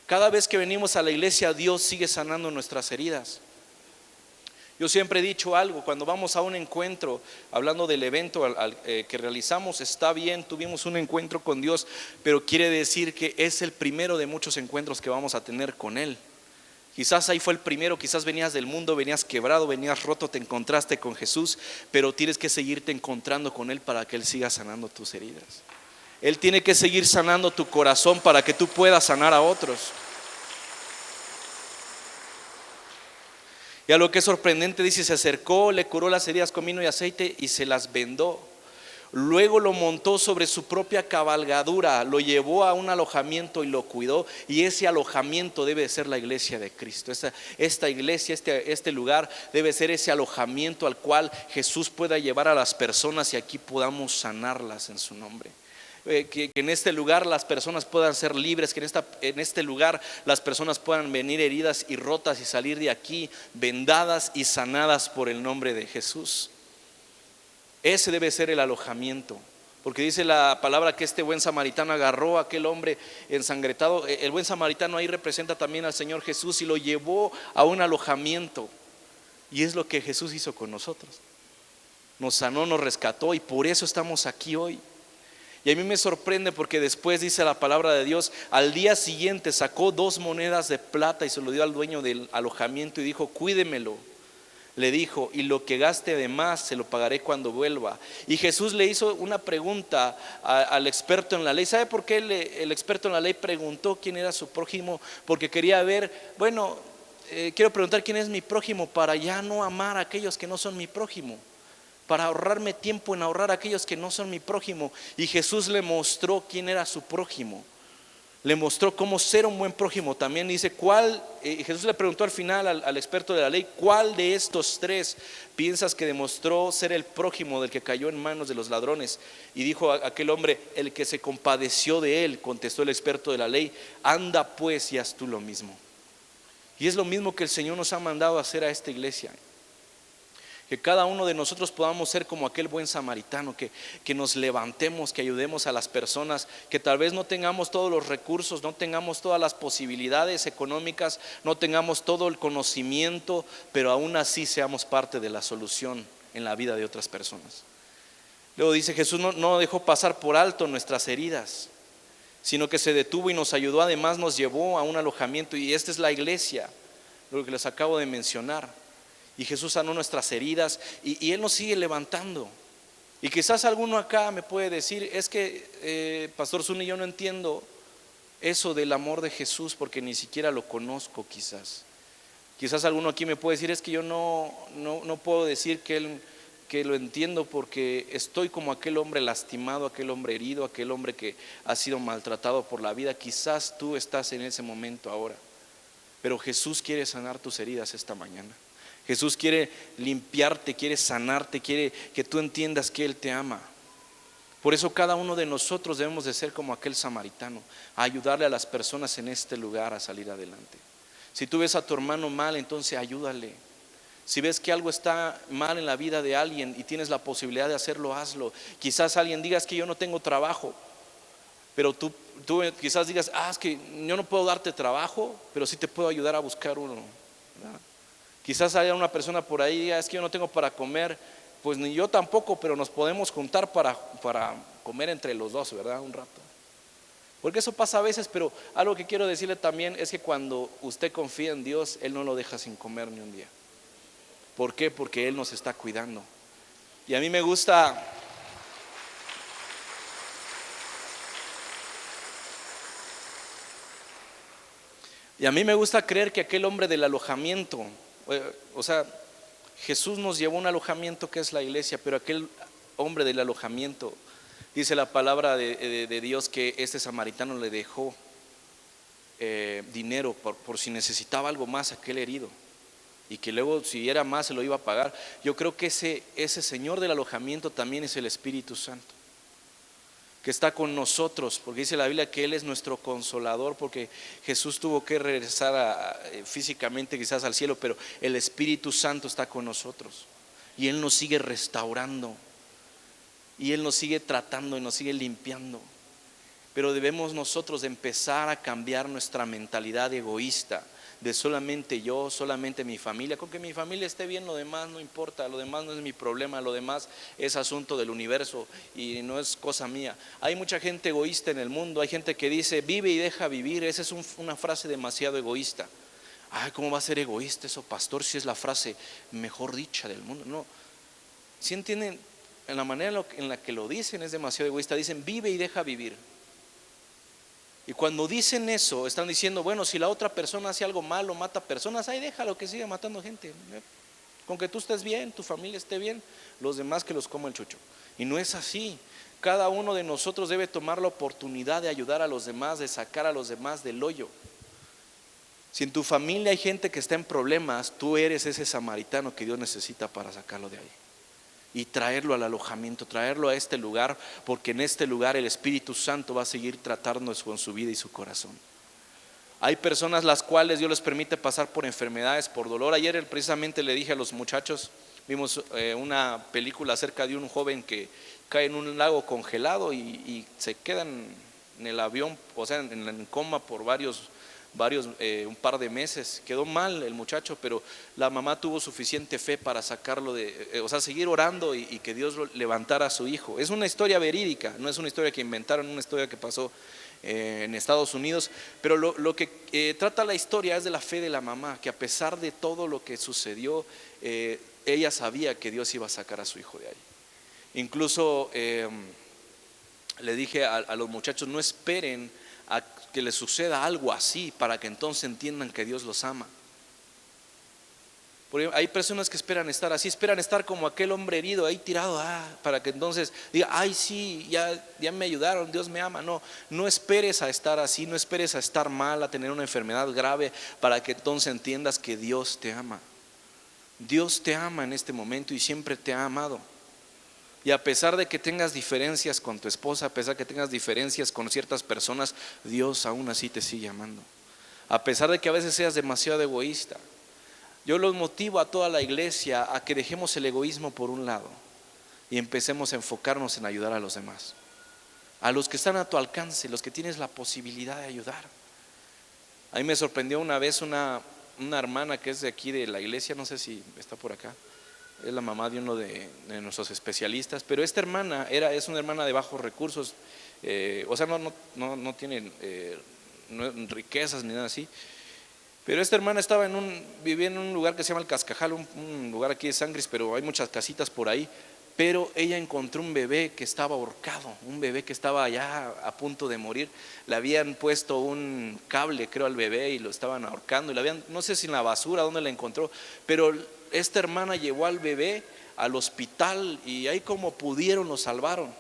Cada vez que venimos a la iglesia, Dios sigue sanando nuestras heridas. Yo siempre he dicho algo, cuando vamos a un encuentro, hablando del evento que realizamos, está bien, tuvimos un encuentro con Dios, pero quiere decir que es el primero de muchos encuentros que vamos a tener con Él. Quizás ahí fue el primero, quizás venías del mundo, venías quebrado, venías roto, te encontraste con Jesús, pero tienes que seguirte encontrando con Él para que Él siga sanando tus heridas. Él tiene que seguir sanando tu corazón para que tú puedas sanar a otros. Y a lo que es sorprendente dice, se acercó, le curó las heridas con vino y aceite y se las vendó. Luego lo montó sobre su propia cabalgadura, lo llevó a un alojamiento y lo cuidó. Y ese alojamiento debe ser la iglesia de Cristo. Esta iglesia, este lugar debe ser ese alojamiento al cual Jesús pueda llevar a las personas y aquí podamos sanarlas en su nombre. Que en este lugar las personas puedan ser libres, que en este lugar las personas puedan venir heridas y rotas y salir de aquí vendadas y sanadas por el nombre de Jesús. Ese debe ser el alojamiento, porque dice la palabra que este buen samaritano agarró a aquel hombre ensangretado. El buen samaritano ahí representa también al Señor Jesús y lo llevó a un alojamiento. Y es lo que Jesús hizo con nosotros. Nos sanó, nos rescató y por eso estamos aquí hoy. Y a mí me sorprende porque después dice la palabra de Dios, al día siguiente sacó 2 monedas de plata y se lo dio al dueño del alojamiento y dijo: cuídemelo. Le dijo: y lo que gaste de más se lo pagaré cuando vuelva. Y Jesús le hizo una pregunta al experto en la ley. ¿Sabe por qué el experto en la ley preguntó quién era su prójimo? Porque quería ver, quiero preguntar quién es mi prójimo para ya no amar a aquellos que no son mi prójimo, para ahorrarme tiempo en ahorrar a aquellos que no son mi prójimo. Y Jesús le mostró quién era su prójimo. Le mostró cómo ser un buen prójimo. También dice Jesús le preguntó al final al experto de la ley: ¿cuál de estos 3 piensas que demostró ser el prójimo del que cayó en manos de los ladrones? Y dijo aquel hombre: el que se compadeció de él. Contestó el experto de la ley: anda pues y haz tú lo mismo. Y es lo mismo que el Señor nos ha mandado a hacer a esta iglesia. Que cada uno de nosotros podamos ser como aquel buen samaritano, que nos levantemos, que ayudemos a las personas, que tal vez no tengamos todos los recursos, no tengamos todas las posibilidades económicas, no tengamos todo el conocimiento, pero aún así seamos parte de la solución en la vida de otras personas. Luego dice Jesús no dejó pasar por alto nuestras heridas, sino que se detuvo y nos ayudó. Además nos llevó a un alojamiento, y esta es la iglesia, lo que les acabo de mencionar. Y Jesús sanó nuestras heridas y Él nos sigue levantando. Y quizás alguno acá me puede decir: es que Pastor Zuni, yo no entiendo eso del amor de Jesús porque ni siquiera lo conozco. Quizás alguno aquí me puede decir: es que yo no puedo decir que lo entiendo porque estoy como aquel hombre lastimado, aquel hombre herido, aquel hombre que ha sido maltratado por la vida. Quizás tú estás en ese momento ahora, pero Jesús quiere sanar tus heridas esta mañana. Jesús quiere limpiarte, quiere sanarte, quiere que tú entiendas que Él te ama. Por eso cada uno de nosotros debemos de ser como aquel samaritano, a ayudarle a las personas en este lugar a salir adelante. Si tú ves a tu hermano mal, entonces ayúdale. Si ves que algo está mal en la vida de alguien y tienes la posibilidad de hacerlo, hazlo. Quizás alguien diga: es que yo no tengo trabajo, pero tú quizás digas: es que yo no puedo darte trabajo, pero sí te puedo ayudar a buscar uno, ¿verdad? Quizás haya una persona por ahí y diga: es que yo no tengo para comer. Pues ni yo tampoco, pero nos podemos juntar para comer entre los dos, ¿verdad? Un rato. Porque eso pasa a veces, pero algo que quiero decirle también es que cuando usted confía en Dios, Él no lo deja sin comer ni un día. ¿Por qué? Porque Él nos está cuidando. Y a mí me gusta creer que aquel hombre del alojamiento, Jesús nos llevó a un alojamiento que es la iglesia, pero aquel hombre del alojamiento, dice la palabra de Dios que este samaritano le dejó dinero por si necesitaba algo más aquel herido, y que luego si era más se lo iba a pagar. Yo creo que ese Señor del alojamiento también es el Espíritu Santo, que está con nosotros, porque dice la Biblia que Él es nuestro consolador, porque Jesús tuvo que regresar físicamente quizás al cielo, pero el Espíritu Santo está con nosotros y Él nos sigue restaurando y Él nos sigue tratando y nos sigue limpiando. Pero debemos nosotros de empezar a cambiar nuestra mentalidad egoísta, de solamente yo, solamente mi familia. Con que mi familia esté bien, lo demás no importa, lo demás no es mi problema, lo demás es asunto del universo y no es cosa mía. Hay mucha gente egoísta en el mundo. Hay gente que dice: vive y deja vivir. Esa es una frase demasiado egoísta. ¿Cómo va a ser egoísta eso, pastor, si es la frase mejor dicha del mundo? No, si entienden, en la manera en la que lo dicen es demasiado egoísta. Dicen: vive y deja vivir. Y cuando dicen eso, están diciendo: bueno, si la otra persona hace algo malo, mata personas, ahí déjalo que siga matando gente. Con que tú estés bien, tu familia esté bien, los demás que los coma el chucho. Y no es así. Cada uno de nosotros debe tomar la oportunidad de ayudar a los demás, de sacar a los demás del hoyo. Si en tu familia hay gente que está en problemas, tú eres ese samaritano que Dios necesita para sacarlo de ahí y traerlo al alojamiento, traerlo a este lugar, porque en este lugar el Espíritu Santo va a seguir tratándonos con su vida y su corazón. Hay personas las cuales Dios les permite pasar por enfermedades, por dolor. Ayer precisamente le dije a los muchachos, vimos una película acerca de un joven que cae en un lago congelado y se queda en el avión, o sea, en coma por un par de meses. Quedó mal el muchacho, pero la mamá tuvo suficiente fe para sacarlo seguir orando y que Dios levantara a su hijo. Es una historia verídica, no es una historia que inventaron, una historia que pasó en Estados Unidos, pero lo que trata la historia es de la fe de la mamá, que a pesar de todo lo que sucedió, ella sabía que Dios iba a sacar a su hijo de ahí. Incluso le dije a los muchachos, no esperen a que les suceda algo así para que entonces entiendan que Dios los ama. Porque hay personas que esperan estar así, esperan estar como aquel hombre herido ahí tirado, para que entonces diga, ay sí, ya me ayudaron, Dios me ama. No esperes a estar así, no esperes a estar mal, a tener una enfermedad grave para que entonces entiendas que Dios te ama. Dios te ama en este momento y siempre te ha amado. Y a pesar de que tengas diferencias con tu esposa, a pesar de que tengas diferencias con ciertas personas, Dios aún así te sigue amando. A pesar de que a veces seas demasiado egoísta, yo los motivo a toda la iglesia a que dejemos el egoísmo por un lado y empecemos a enfocarnos en ayudar a los demás, a los que están a tu alcance, los que tienes la posibilidad de ayudar. A mí me sorprendió una vez una hermana que es de aquí de la iglesia, no sé si está por acá, es la mamá de uno de nuestros especialistas, pero esta hermana es una hermana de bajos recursos, o sea, no tiene riquezas ni nada así. Pero esta hermana vivía en un lugar que se llama El Cascajal, un lugar aquí de Sangris, pero hay muchas casitas por ahí. Pero ella encontró un bebé que estaba ahorcado, un bebé que estaba ya a punto de morir. Le habían puesto un cable, creo, al bebé y lo estaban ahorcando. No sé si en la basura, dónde la encontró, pero esta hermana llevó al bebé al hospital y ahí como pudieron lo salvaron.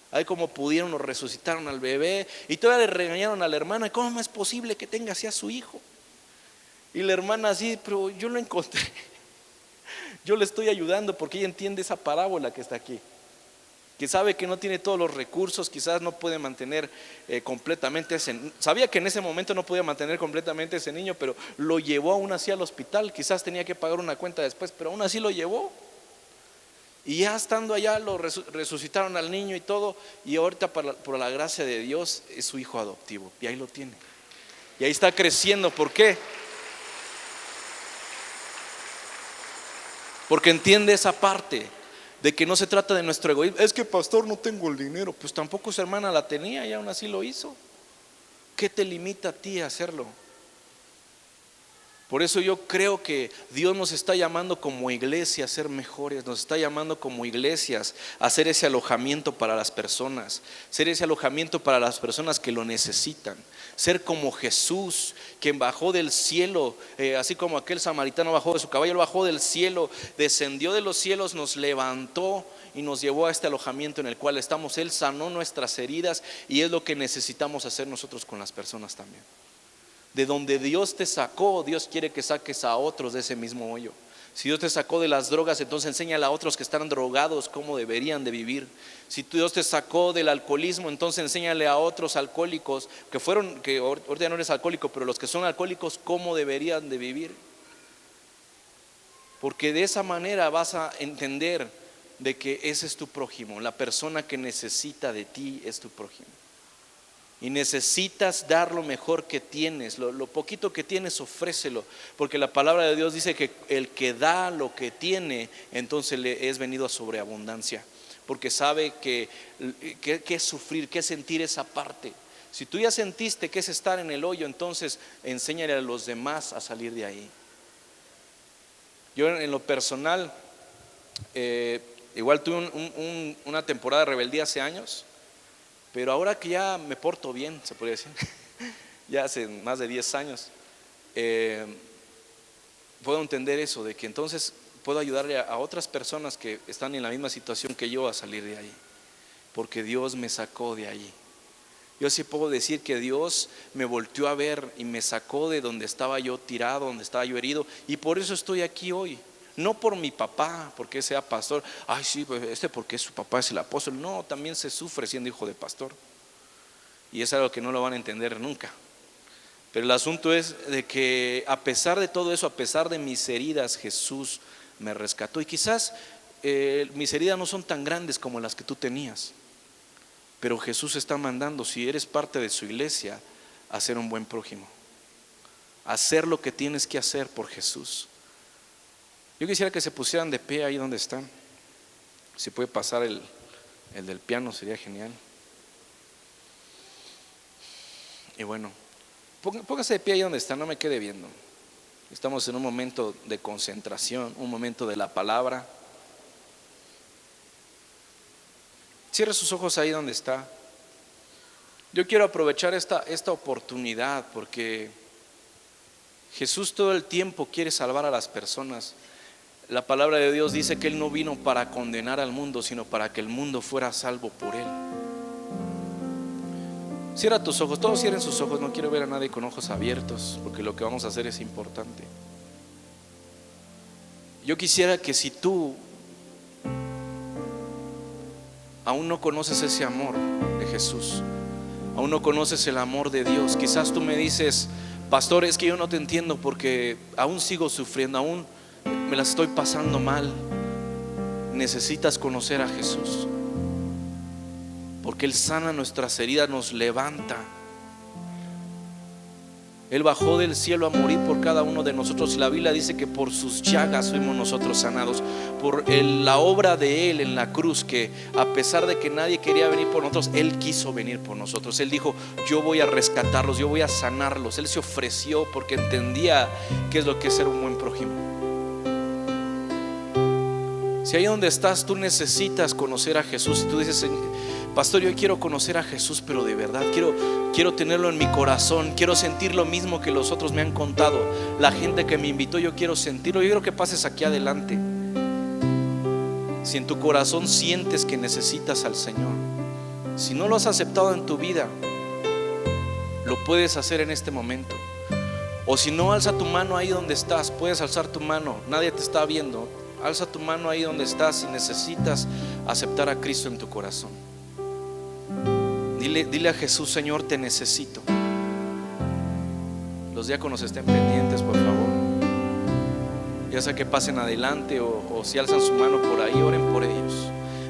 Ahí como pudieron lo resucitaron al bebé y todavía le regañaron a la hermana, ¿cómo es posible que tenga así a su hijo? Y la hermana así, pero yo lo encontré, yo le estoy ayudando porque ella entiende esa parábola que está aquí, que sabe que no tiene todos los recursos, quizás no puede mantener completamente sabía que en ese momento no podía mantener completamente ese niño, pero lo llevó aún así al hospital, quizás tenía que pagar una cuenta después, pero aún así lo llevó. Y ya estando allá lo resucitaron al niño y todo, y ahorita por la gracia de Dios es su hijo adoptivo, y ahí lo tiene, y ahí está creciendo. ¿Por qué? Porque entiende esa parte de que no se trata de nuestro egoísmo. Es que pastor, no tengo el dinero. Pues tampoco su hermana la tenía y aún así lo hizo. ¿Qué te limita a ti a hacerlo? Por eso yo creo que Dios nos está llamando como iglesia a ser mejores, nos está llamando como iglesias a hacer ese alojamiento para las personas, ser ese alojamiento para las personas que lo necesitan, ser como Jesús, quien bajó del cielo, así como aquel samaritano bajó de su caballo, él bajó del cielo, descendió de los cielos, nos levantó y nos llevó a este alojamiento en el cual estamos. Él sanó nuestras heridas y es lo que necesitamos hacer nosotros con las personas también. De donde Dios te sacó, Dios quiere que saques a otros de ese mismo hoyo. Si Dios te sacó de las drogas, entonces enséñale a otros que están drogados cómo deberían de vivir. Si Dios te sacó del alcoholismo, entonces enséñale a otros alcohólicos que ahorita no eres alcohólico, pero los que son alcohólicos cómo deberían de vivir. Porque de esa manera vas a entender de que ese es tu prójimo, la persona que necesita de ti es tu prójimo. Y necesitas dar lo mejor que tienes, lo poquito que tienes, ofrécelo, porque la palabra de Dios dice que el que da lo que tiene, entonces le es venido a sobreabundancia, porque sabe que es sufrir, que es sentir esa parte. Si tú ya sentiste que es estar en el hoyo, entonces enséñale a los demás a salir de ahí. Yo en lo personal, igual tuve una temporada de rebeldía hace años. Pero ahora que ya me porto bien, se podría decir, ya hace más de 10 años, puedo entender eso, de que entonces puedo ayudarle a otras personas que están en la misma situación que yo a salir de ahí, porque Dios me sacó de ahí. Yo sí puedo decir que Dios me volteó a ver y me sacó de donde estaba yo tirado, donde estaba yo herido, y por eso estoy aquí hoy. No por mi papá, porque sea pastor. Ay, sí, pues porque su papá es el apóstol. No, también se sufre siendo hijo de pastor, y es algo que no lo van a entender nunca. Pero el asunto es de que a pesar de todo eso, a pesar de mis heridas, Jesús me rescató. Y quizás mis heridas no son tan grandes como las que tú tenías, pero Jesús está mandando, si eres parte de su iglesia, a ser un buen prójimo, a hacer lo que tienes que hacer por Jesús. Yo quisiera que se pusieran de pie ahí donde están. Si puede pasar el del piano, sería genial. Y bueno, póngase de pie ahí donde están, no me quede viendo. Estamos en un momento de concentración, un momento de la palabra. Cierre sus ojos ahí donde está. Yo quiero aprovechar esta oportunidad, porque Jesús todo el tiempo quiere salvar a las personas. La palabra de Dios dice que Él no vino para condenar al mundo, sino para que el mundo fuera salvo por Él. Cierra tus ojos, todos cierren sus ojos. No quiero ver a nadie con ojos abiertos, porque lo que vamos a hacer es importante. Yo quisiera que si tú aún no conoces ese amor de Jesús, aún no conoces el amor de Dios, quizás tú me dices: pastor, es que yo no te entiendo porque aún sigo sufriendo, aún me la estoy pasando mal. Necesitas conocer a Jesús, porque Él sana nuestras heridas, nos levanta. Él bajó del cielo a morir por cada uno de nosotros, y la Biblia dice que por sus llagas fuimos nosotros sanados, por la obra de Él en la cruz, que a pesar de que nadie quería venir por nosotros, Él quiso venir por nosotros. Él dijo: yo voy a rescatarlos, yo voy a sanarlos. Él se ofreció porque entendía qué es lo que es ser un buen prójimo. Si ahí donde estás tú necesitas conocer a Jesús, y tú dices: pastor, yo quiero conocer a Jesús, pero de verdad quiero tenerlo en mi corazón, quiero sentir lo mismo que los otros me han contado, la gente que me invitó, yo quiero sentirlo. Yo quiero que pases aquí adelante. Si en tu corazón sientes que necesitas al Señor, si no lo has aceptado en tu vida, lo puedes hacer en este momento. O si no, alza tu mano ahí donde estás. Puedes alzar tu mano, nadie te está viendo. Alza tu mano ahí donde estás si necesitas aceptar a Cristo en tu corazón. Dile a Jesús: Señor, te necesito. Los diáconos estén pendientes, por favor. Ya sea que pasen adelante o si alzan su mano por ahí, oren por ellos.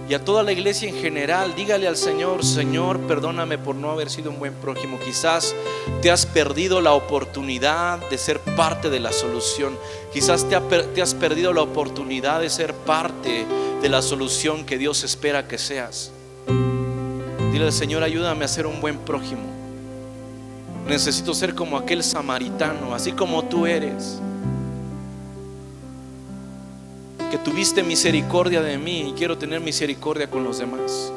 Y a toda la iglesia en general, dígale al Señor: Señor, perdóname por no haber sido un buen prójimo. Quizás te has perdido la oportunidad de ser parte de la solución. Quizás te has perdido la oportunidad de ser parte de la solución que Dios espera que seas. Dile al Señor: ayúdame a ser un buen prójimo. Necesito ser como aquel samaritano, así como tú eres, que tuviste misericordia de mí, y quiero tener misericordia con los demás.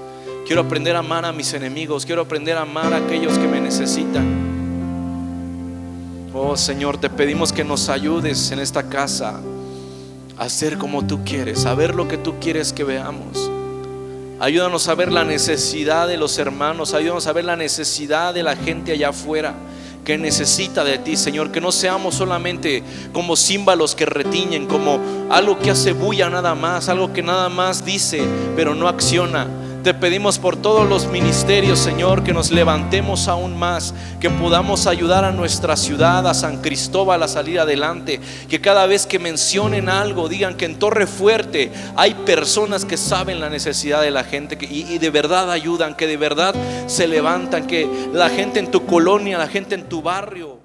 Quiero aprender a amar a mis enemigos, quiero aprender a amar a aquellos que me necesitan. Oh Señor, te pedimos que nos ayudes en esta casa a ser como tú quieres, a ver lo que tú quieres que veamos. Ayúdanos a ver la necesidad de los hermanos, ayúdanos a ver la necesidad de la gente allá afuera que necesita de ti, Señor. Que no seamos solamente como címbalos que retiñen, como algo que hace bulla nada más, algo que nada más dice pero no acciona. Te pedimos por todos los ministerios, Señor, que nos levantemos aún más, que podamos ayudar a nuestra ciudad, a San Cristóbal, a salir adelante. Que cada vez que mencionen algo digan que en Torre Fuerte hay personas que saben la necesidad de la gente y de verdad ayudan, que de verdad se levantan, que la gente en tu colonia, la gente en tu barrio